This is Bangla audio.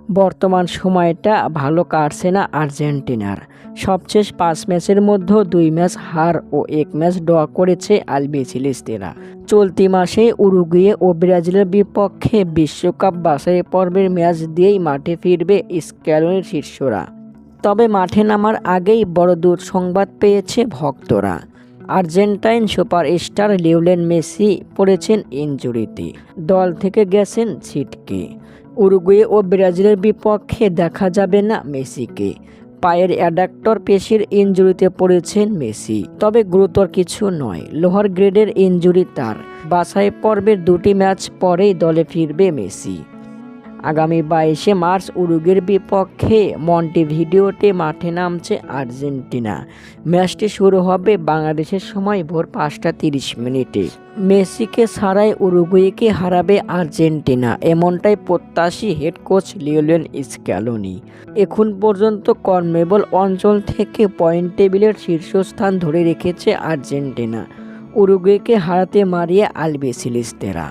বর্তমান সময়টা ভালো কাটছে না আর্জেন্টিনার। সবশেষ 5 ম্যাচের মধ্যে 2 ম্যাচ হার ও 1 ম্যাচ ড্র করেছে আলবিসেলেস্তেরা। চলতি মাসে উরুগুয়ে ও ব্রাজিলের বিপক্ষে বিশ্বকাপ বাছাই পর্বের ম্যাচ দিয়েই মাঠে ফিরবে স্ক্যালোনির শিষ্যরা। তবে মাঠে নামার আগেই বড় দুঃসংবাদ পেয়েছে ভক্তরা। আর্জেন্টাইন সুপারস্টার লিওনেল মেসি পড়েছেন ইনজুরিতে, দল থেকে গেছেন ছিটকে। উরুগুয়ে ও ব্রাজিলের বিপক্ষে দেখা যাবে না মেসিকে। পায়ের অ্যাডাক্টর পেশির ইনজুরিতে পড়েছেন মেসি, তবে গুরুতর কিছু নয়, লোহার গ্রেডের ইনজুরি তার। বাছাই পর্বের 2টি ম্যাচ পরেই দলে ফিরবে মেসি। আগামী 22শে মার্চ উরুগুয়ের বিপক্ষে মন্টেভিডিওতে মাঠে নামছে আর্জেন্টিনা। ম্যাচটি শুরু হবে বাংলাদেশের সময় ভোর 5টা 30 মিনিটে। মেসিকে ছাড়াই উরুগুয়েকে হারাবে আর্জেন্টিনা, এমনটাই প্রত্যাশী হেড কোচ লিওনেল স্ক্যালোনি। এখন পর্যন্ত কনমেবল অঞ্চল থেকে পয়েন্ট টেবিলের শীর্ষস্থান ধরে রেখেছে আর্জেন্টিনা। উরুগুয়েকে হারাতে মারিয়ে আলবিসেলেস্তেরা।